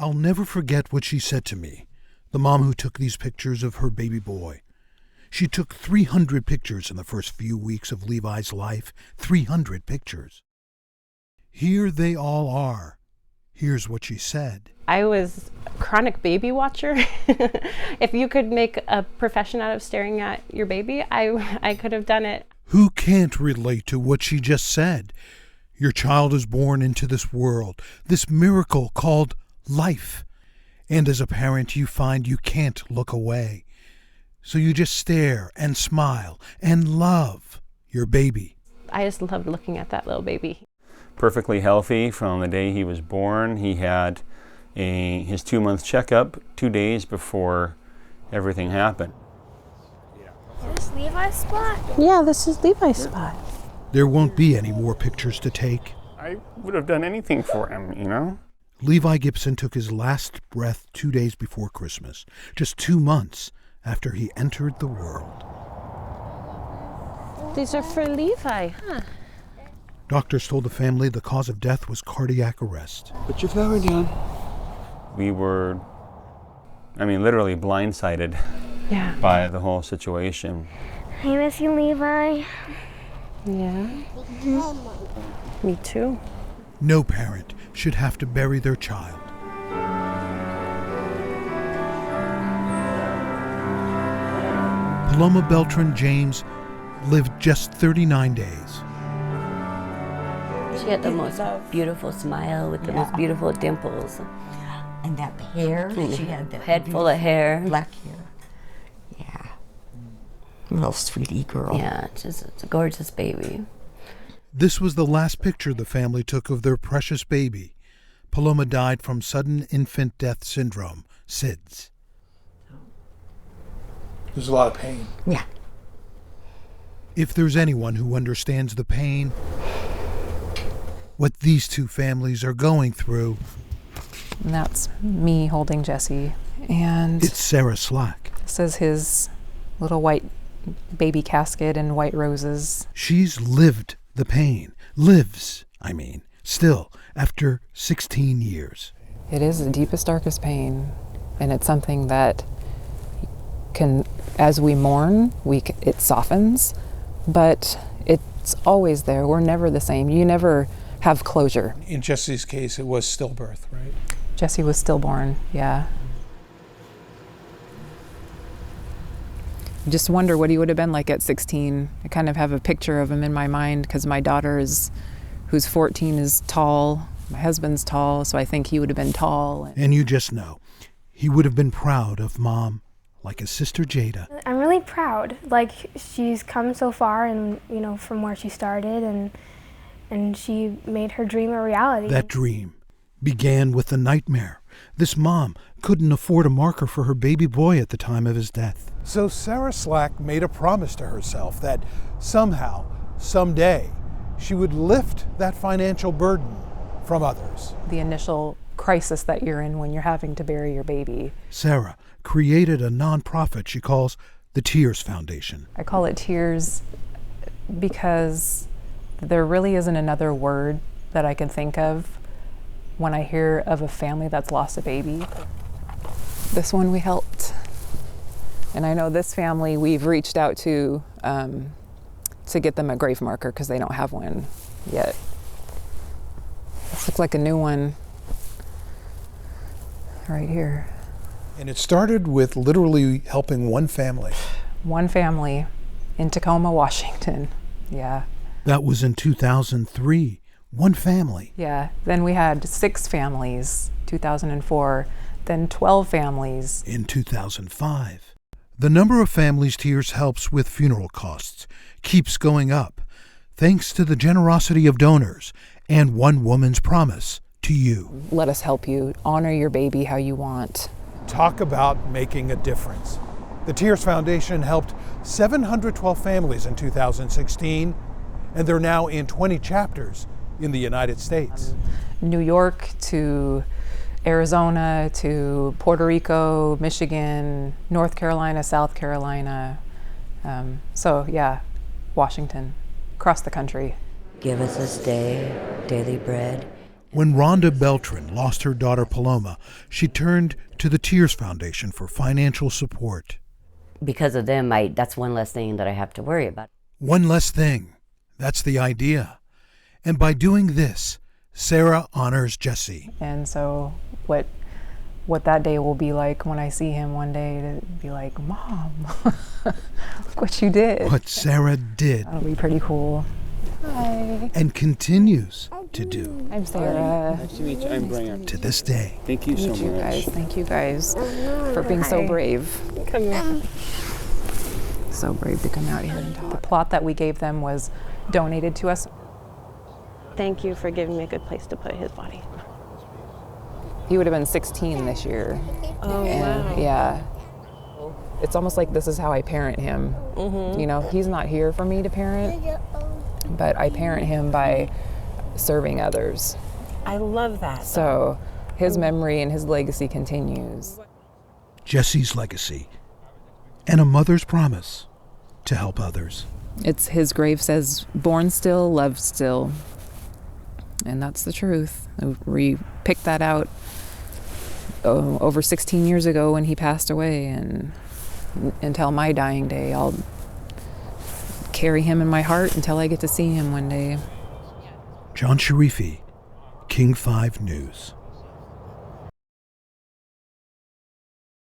I'll never forget what she said to me, the mom who took these pictures of her baby boy. She took 300 pictures in the first few weeks of Levi's life, 300 pictures. Here they all are. Here's what she said. I was a chronic baby watcher. If you could make a profession out of staring at your baby, I could have done it. Who can't relate to what she just said? Your child is born into this world, this miracle called life. And as a parent, you find you can't look away. So you just stare and smile and love your baby. I just loved looking at that little baby. Perfectly healthy from the day he was born. He had his 2-month checkup 2 days before everything happened. Is this Levi's spot? Yeah, this is Levi's spot. There won't be any more pictures to take. I would have done anything for him, you know? Levi Gibson took his last breath 2 days before Christmas, just 2 months after he entered the world. These are for Levi, huh? Doctors told the family the cause of death was cardiac arrest. Put your flower down. We were, literally blindsided by the whole situation. I miss you, Levi. Yeah. Me too. No parent should have to bury their child. Paloma Beltran James lived just 39 days. She had the most beautiful smile with the most beautiful dimples. And that hair, she had that head full of hair. Black hair. Yeah. Little sweetie girl. Yeah, it's a gorgeous baby. This was the last picture the family took of their precious baby. Paloma died from sudden infant death syndrome, SIDS. There's a lot of pain. Yeah. If there's anyone who understands the pain, what these two families are going through, and that's me holding Jesse. And it's Sara Slack. This is his little white baby casket and white roses. She's lived the pain. Still, after 16 years. It is the deepest, darkest pain. And it's something that can, as we mourn, it softens. But it's always there. We're never the same. You never have closure. In Jesse's case, it was stillbirth, right? Jesse was stillborn, yeah. Just wonder what he would have been like at 16. I kind of have a picture of him in my mind because my daughter who's 14 is tall. My husband's tall, so I think he would have been tall. And you just know, he would have been proud of Mom, like his sister Jada. I'm really proud. Like, she's come so far and, from where she started and she made her dream a reality. That dream began with a nightmare. This mom couldn't afford a marker for her baby boy at the time of his death. So Sara Slack made a promise to herself that somehow, someday, she would lift that financial burden from others. The initial crisis that you're in when you're having to bury your baby. Sara created a nonprofit she calls the Tears Foundation. I call it Tears because there really isn't another word that I can think of when I hear of a family that's lost a baby. This one we helped. And I know this family we've reached out to get them a grave marker because they don't have one yet. This looks like a new one right here. And it started with literally helping one family. One family in Tacoma, Washington. Yeah. That was in 2003. One family. Yeah. Then we had 6 families, 2004. Then 12 families. In 2005. The number of families Tears helps with funeral costs keeps going up, thanks to the generosity of donors and one woman's promise to you. Let us help you. Honor your baby how you want. Talk about making a difference. The Tears Foundation helped 712 families in 2016, and they're now in 20 chapters in the United States. New York to Arizona to Puerto Rico, Michigan, North Carolina, South Carolina. Washington, across the country. Give us this day daily bread, When Rhonda Beltran lost her daughter Paloma, she turned to the Tears Foundation for financial support. Because of them, that's one less thing that I have to worry about. One less thing. That's the idea. And by doing this, Sara honors Jesse. And so what that day will be like when I see him one day, to be like, Mom, look what you did. What Sara did. That'll be pretty cool. Hi. And continues to do. I'm Sara. Nice to meet you. I'm Brian. To this day. Thank you so Thank you much. guys. Thank you guys for being so brave. Come here. So brave to come out here and talk. The plot that we gave them was donated to us. Thank you for giving me a good place to put his body. He would have been 16 this year. Oh, And wow. yeah, it's almost like this is how I parent him. Mm-hmm. You know, he's not here for me to parent, but I parent him by serving others. I love that. So his memory and his legacy continues. Jesse's legacy. And a mother's promise to help others. It's his grave says, born still, loved still. And that's the truth. We picked that out over 16 years ago when he passed away, and until my dying day, I'll carry him in my heart until I get to see him one day. John Sharifi, King 5 News.